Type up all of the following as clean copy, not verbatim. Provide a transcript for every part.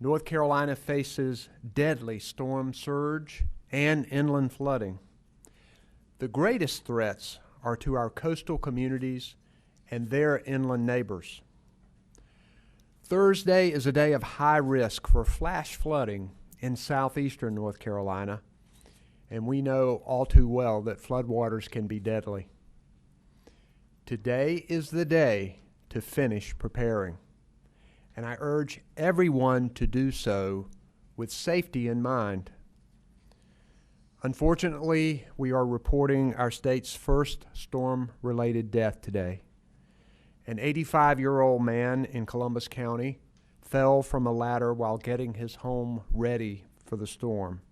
North Carolina faces deadly storm surge and inland flooding. The greatest threats are to our coastal communities and their inland neighbors. Thursday is a day of high risk for flash flooding in southeastern North Carolina, and we know all too well that floodwaters can be deadly. Today is the day to finish preparing, and I urge everyone to do so with safety in mind. Unfortunately, we are reporting our state's first storm-related death today. An 85-year-old man in Columbus County fell from a ladder while getting his home ready for the storm,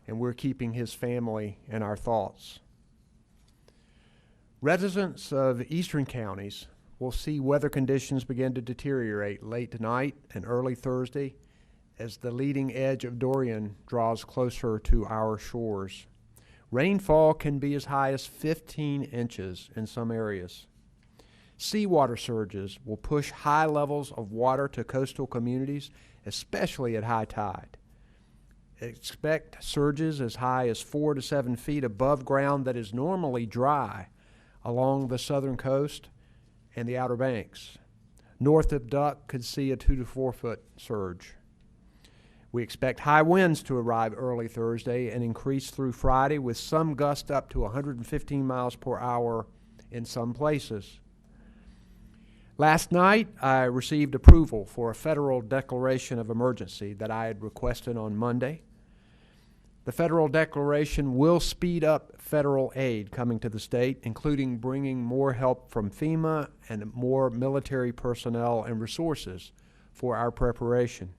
and we're keeping his family in our thoughts. Residents of eastern counties will see weather conditions begin to deteriorate late tonight and early Thursday as the leading edge of Dorian draws closer to our shores. Rainfall can be as high as 15 inches in some areas. Seawater surges will push high levels of water to coastal communities, especially at high tide. Expect surges as high as 4 to 7 feet above ground that is normally dry along the southern coast and the Outer Banks. North of Duck could see a 2 to 4 foot surge. We expect high winds to arrive early Thursday and increase through Friday, with some gusts up to 115 miles per hour in some places. Last night, I received approval for a federal declaration of emergency that I had requested on Monday. The federal declaration will speed up federal aid coming to the state, including bringing more help from FEMA and more military personnel and resources for our preparation.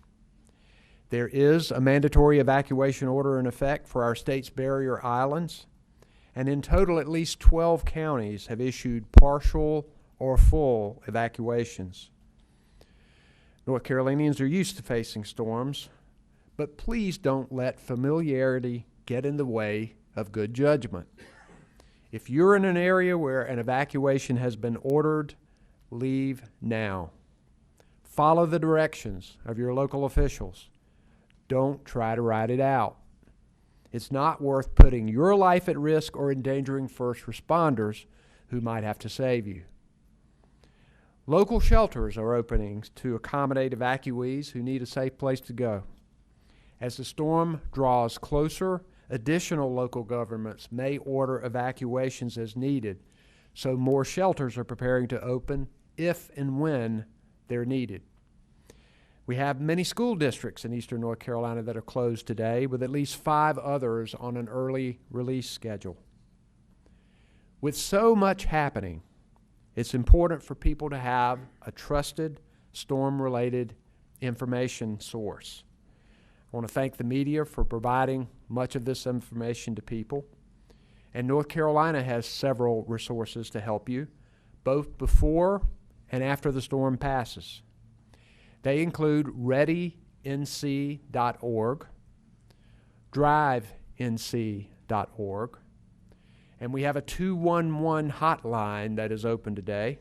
There is a mandatory evacuation order in effect for our state's barrier islands, and in total at least 12 counties have issued partial or full evacuations. North Carolinians are used to facing storms, but please don't let familiarity get in the way of good judgment. If you're in an area where an evacuation has been ordered, leave now. Follow the directions of your local officials. Don't try to ride it out. It's not worth putting your life at risk or endangering first responders who might have to save you. Local shelters are opening to accommodate evacuees who need a safe place to go. As the storm draws closer, additional local governments may order evacuations as needed, so more shelters are preparing to open if and when they're needed. We have many school districts in eastern North Carolina that are closed today, with at least 5 others on an early release schedule. With so much happening, it's important for people to have a trusted storm-related information source. I want to thank the media for providing much of this information to people. And North Carolina has several resources to help you, both before and after the storm passes. They include readync.org, drivenc.org, and we have a 211 hotline that is open today.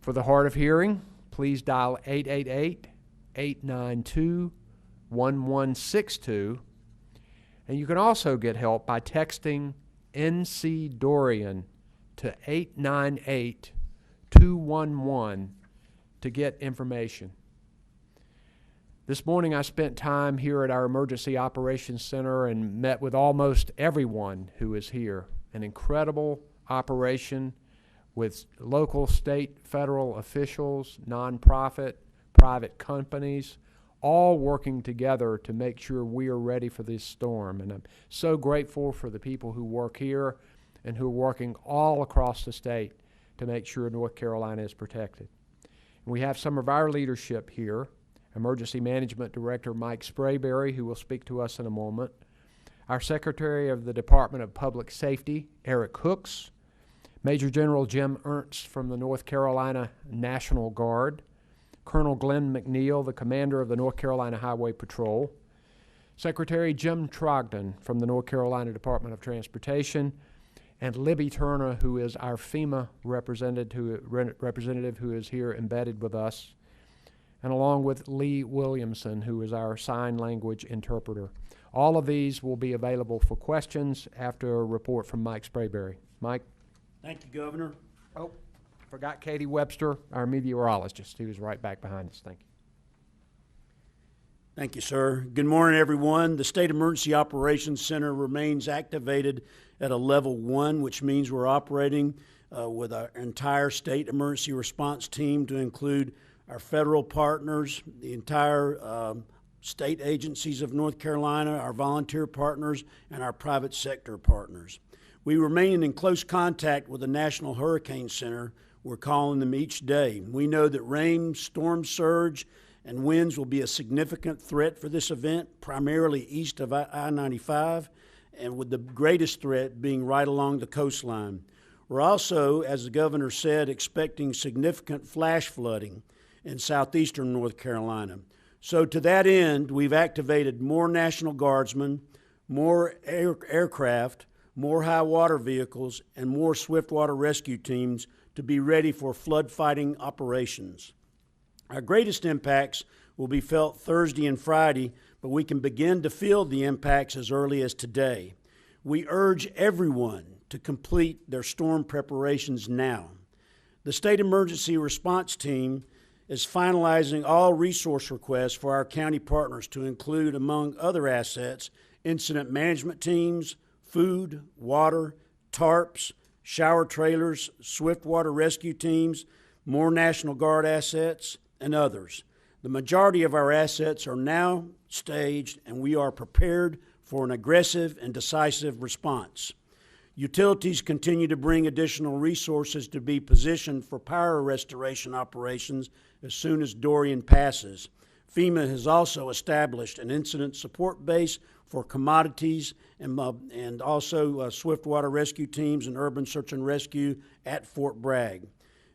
For the hard of hearing, please dial 888-892-1162, and you can also get help by texting NC Dorian to 898-211 to get information. This morning I spent time here at our Emergency Operations Center and met with almost everyone who is here. An incredible operation with local, state, federal officials, nonprofit, private companies, all working together to make sure we are ready for this storm. And I'm so grateful for the people who work here and who are working all across the state to make sure North Carolina is protected. And we have some of our leadership here, Emergency Management Director Mike Sprayberry, who will speak to us in a moment, our Secretary of the Department of Public Safety, Eric Hooks, Major General Jim Ernst from the North Carolina National Guard, Colonel Glenn McNeil, the commander of the North Carolina Highway Patrol, Secretary Jim Trogdon from the North Carolina Department of Transportation, and Libby Turner, who is our FEMA representative who is here embedded with us. and along with Lee Williamson, who is our sign language interpreter. All of these will be available for questions after a report from Mike Sprayberry. Mike? Thank you, Governor. Oh, forgot Katie Webster, our meteorologist. He was right back behind us. Thank you. Thank you, sir. Good morning, everyone. The State Emergency Operations Center remains activated at a level 1, which means we're operating with our entire state emergency response team to include our federal partners, the entire state agencies of North Carolina, our volunteer partners, and our private sector partners. We remain in close contact with the National Hurricane Center. We're calling them each day. We know that rain, storm surge, and winds will be a significant threat for this event, primarily east of I-95, and with the greatest threat being right along the coastline. We're also, as the governor said, expecting significant flash flooding in southeastern North Carolina. So to that end, we've activated more National Guardsmen, more aircraft, more high water vehicles, and more swiftwater rescue teams to be ready for flood fighting operations. Our greatest impacts will be felt Thursday and Friday, but we can begin to feel the impacts as early as today. We urge everyone to complete their storm preparations now. The State Emergency Response Team is finalizing all resource requests for our county partners to include, among other assets, incident management teams, food, water, tarps, shower trailers, swiftwater rescue teams, more National Guard assets, and others. The majority of our assets are now staged, and we are prepared for an aggressive and decisive response. Utilities continue to bring additional resources to be positioned for power restoration operations as soon as Dorian passes. FEMA has also established an incident support base for commodities and also swiftwater rescue teams and urban search and rescue at Fort Bragg.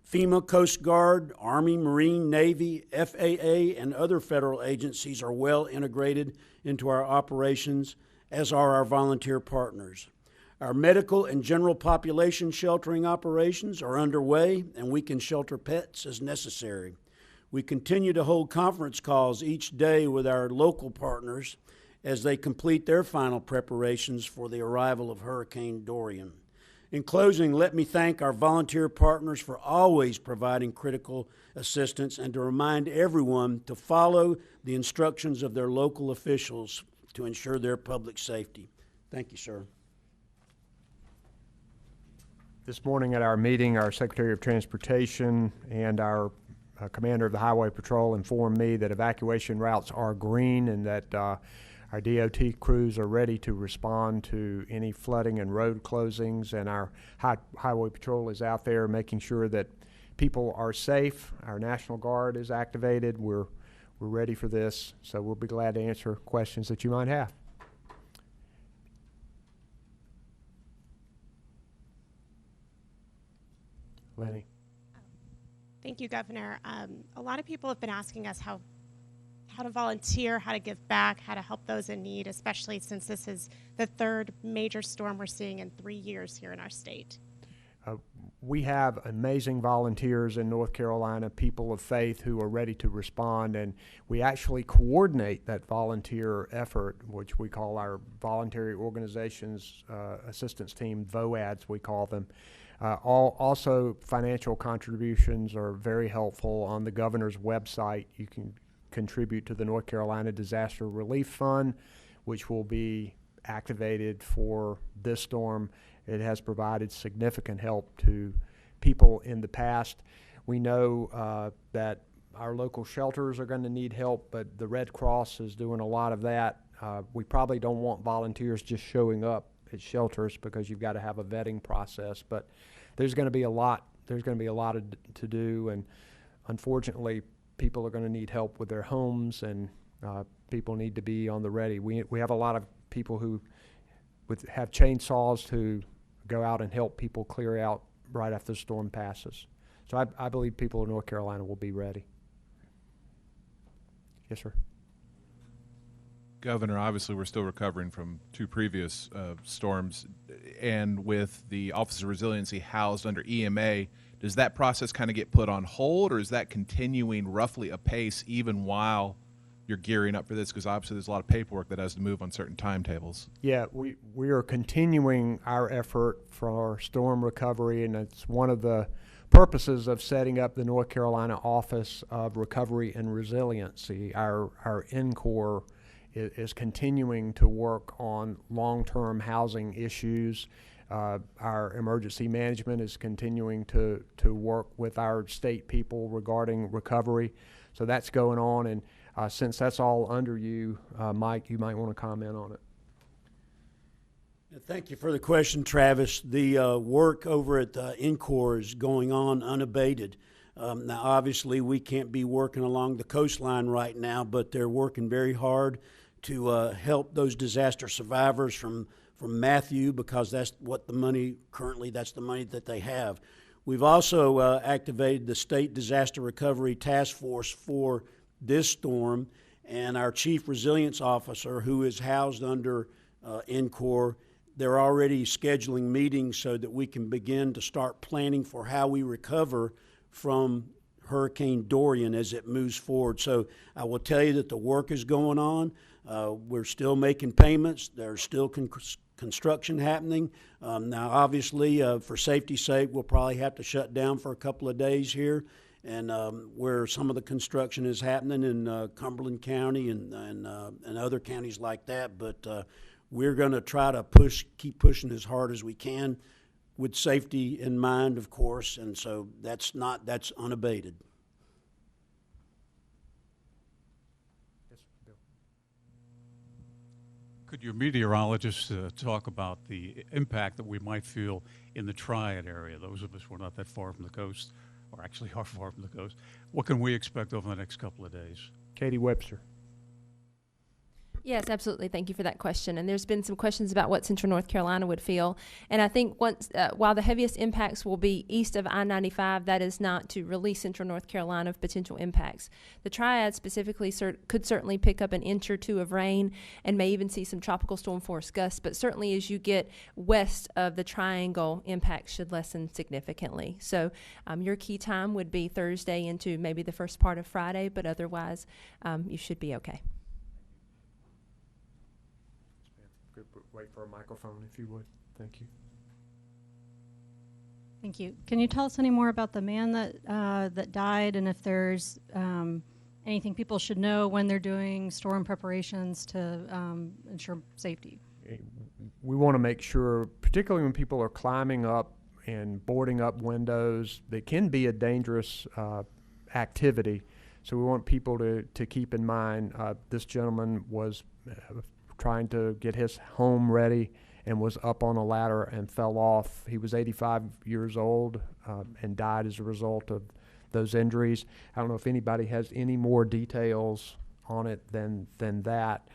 FEMA, Coast Guard, Army, Marine, Navy, FAA, and other federal agencies are well integrated into our operations, as are our volunteer partners. Our medical and general population sheltering operations are underway, and we can shelter pets as necessary. We continue to hold conference calls each day with our local partners as they complete their final preparations for the arrival of Hurricane Dorian. In closing, let me thank our volunteer partners for always providing critical assistance and to remind everyone to follow the instructions of their local officials to ensure their public safety. Thank you, sir. This morning at our meeting, our Secretary of Transportation and our Commander of the Highway Patrol informed me that evacuation routes are green and that our DOT crews are ready to respond to any flooding and road closings, and our Highway Patrol is out there making sure that people are safe. Our National Guard is activated. We're ready for this, so we'll be glad to answer questions that you might have. Lenny. Thank you, Governor. A lot of people have been asking us how to volunteer, how to give back, how to help those in need, especially since this is the third major storm we're seeing in 3 years here in our state. We have amazing volunteers in North Carolina, people of faith who are ready to respond, and we actually coordinate that volunteer effort, which we call our Voluntary Organizations Assistance Team, VOADs we call them. Also, financial contributions are very helpful. On the governor's website, you can contribute to the North Carolina Disaster Relief Fund, which will be activated for this storm. It has provided significant help to people in the past. We know that our local shelters are going to need help, but the Red Cross is doing a lot of that. We probably don't want volunteers just showing up at shelters because you've got to have a vetting process, but there's going to be a lot to do, and unfortunately people are going to need help with their homes, and people need to be on the ready. We have a lot of people who have chainsaws to go out and help people clear out right after the storm passes. So I believe people in North Carolina will be ready. Yes, sir. Governor, obviously we're still recovering from two previous storms, and with the Office of Resiliency housed under EMA, does that process kind of get put on hold, or is that continuing roughly apace even while you're gearing up for this? Because obviously there's a lot of paperwork that has to move on certain timetables. Yeah, we are continuing our effort for storm recovery, and it's one of the purposes of setting up the North Carolina Office of Recovery and Resiliency. Our NCOR is continuing to work on long-term housing issues. Our emergency management is continuing to work with our state people regarding recovery. So that's going on, and since that's all under you, Mike, you might want to comment on it. Thank you for the question, Travis. The work over at NCOR is going on unabated. Now, obviously, we can't be working along the coastline right now, but they're working very hard to help those disaster survivors from Matthew, because that's what the money currently, that's the money that they have. We've also activated the State Disaster Recovery Task Force for this storm, and our Chief Resilience Officer, who is housed under NCOR, they're already scheduling meetings so that we can begin to start planning for how we recover from Hurricane Dorian as it moves forward. So I will tell you that the work is going on. We're still making payments. There's still construction happening. Now, obviously, for safety's sake, we'll probably have to shut down for a couple of days here, and where some of the construction is happening in Cumberland County and other counties like that. But we're going to try to keep pushing as hard as we can, with safety in mind, of course, and so that's unabated. Yes, Bill. Could your meteorologists talk about the impact that we might feel in the Triad area? Those of us who are not that far from the coast, or actually are far from the coast, what can we expect over the next couple of days? Katie Webster. Yes, absolutely. Thank you for that question. And there's been some questions about what Central North Carolina would feel. And I think while the heaviest impacts will be east of I-95, that is not to release Central North Carolina of potential impacts. The Triad specifically could certainly pick up an inch or two of rain and may even see some tropical storm force gusts. But certainly as you get west of the Triangle, impacts should lessen significantly. So your key time would be Thursday into maybe the first part of Friday, but otherwise you should be okay. Wait for a microphone if you would. Thank you. Thank you. Can you tell us any more about the man that died, and if there's anything people should know when they're doing storm preparations to ensure safety? We want to make sure, particularly when people are climbing up and boarding up windows, that can be a dangerous activity. So we want people to keep in mind this gentleman was trying to get his home ready and was up on a ladder and fell off. He was 85 years old and died as a result of those injuries. I don't know if anybody has any more details on it than that,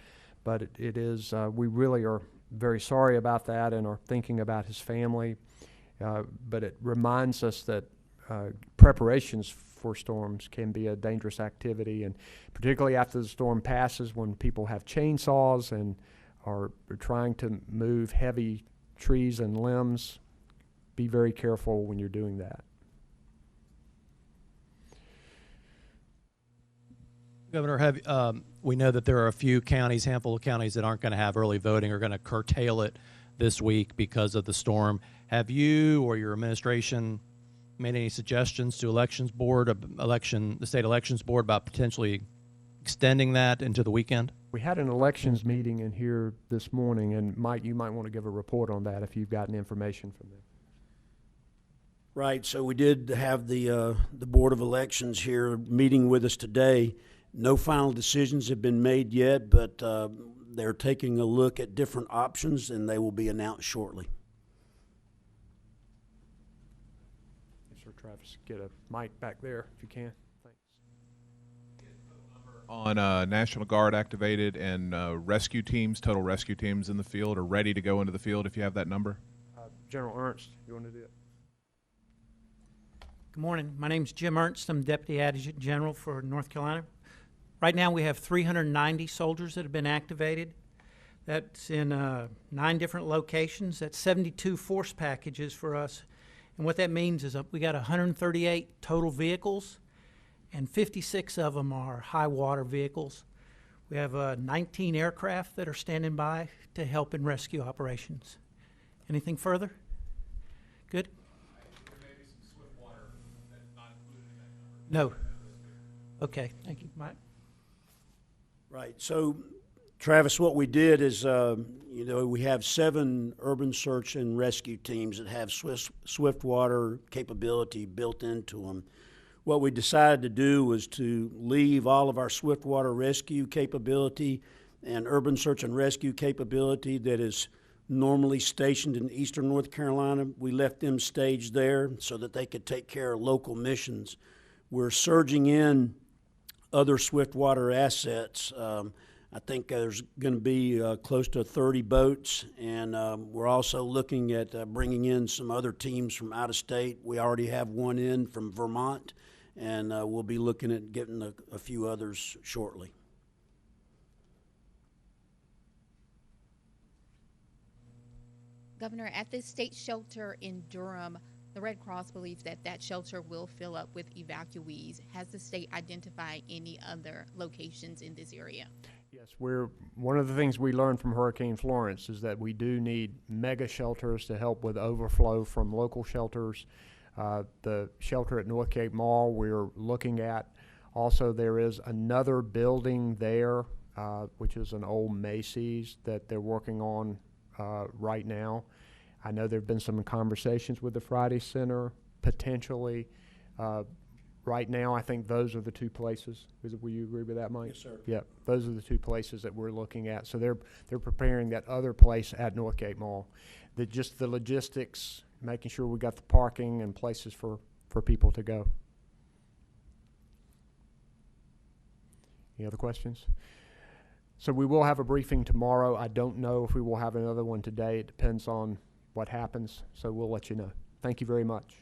but it is, we really are very sorry about that and are thinking about his family. But it reminds us that preparations for storms can be a dangerous activity, and particularly after the storm passes, when people have chainsaws and are trying to move heavy trees and limbs, be very careful when you're doing that. Governor, we know that there are a few counties, handful of counties that aren't going to have early voting, or going to curtail it this week because of the storm. Have you or your administration made any suggestions to the state elections board about potentially extending that into the weekend? We had an elections meeting in here this morning, and Mike, you might want to give a report on that if you've gotten information from them. Right, so we did have the Board of Elections here meeting with us today. No final decisions have been made yet, but they're taking a look at different options, and they will be announced shortly. Travis, get a mic back there if you can. Thanks. On National Guard activated and rescue teams, total rescue teams in the field are ready to go into the field, if you have that number. General Ernst, you want to do it? Good morning. My name's Jim Ernst. I'm Deputy Adjutant General for North Carolina. Right now we have 390 soldiers that have been activated. That's in 9 different locations. That's 72 force packages for us. And what that means is we got 138 total vehicles, and 56 of them are high water vehicles. We have 19 aircraft that are standing by to help in rescue operations. Anything further? Good? There may be some swift water that's not included in that number. No. Okay, thank you. Mike? Right. So, Travis, what we did is, we have 7 urban search and rescue teams that have swift water capability built into them. What we decided to do was to leave all of our swift water rescue capability and urban search and rescue capability that is normally stationed in eastern North Carolina. We left them staged there so that they could take care of local missions. We're surging in other swift water assets. I think there's going to be close to 30 boats, and we're also looking at bringing in some other teams from out of state. We already have one in from Vermont, and we'll be looking at getting a few others shortly. Governor, at this state shelter in Durham, the Red Cross believes that that shelter will fill up with evacuees. Has the state identified any other locations in this area? Yes, one of the things we learned from Hurricane Florence is that we do need mega shelters to help with overflow from local shelters. The shelter at North Cape Mall we're looking at. Also, there is another building there, which is an old Macy's that they're working on right now. I know there have been some conversations with the Friday Center, potentially. Right now, I think those are the 2 places. Will you agree with that, Mike? Yes, sir. Yeah, those are the 2 places that we're looking at. So they're preparing that other place at North Cape Mall. Just the logistics, making sure we got the parking and places for people to go. Any other questions? So we will have a briefing tomorrow. I don't know if we will have another one today. It depends on what happens, so we'll let you know. Thank you very much.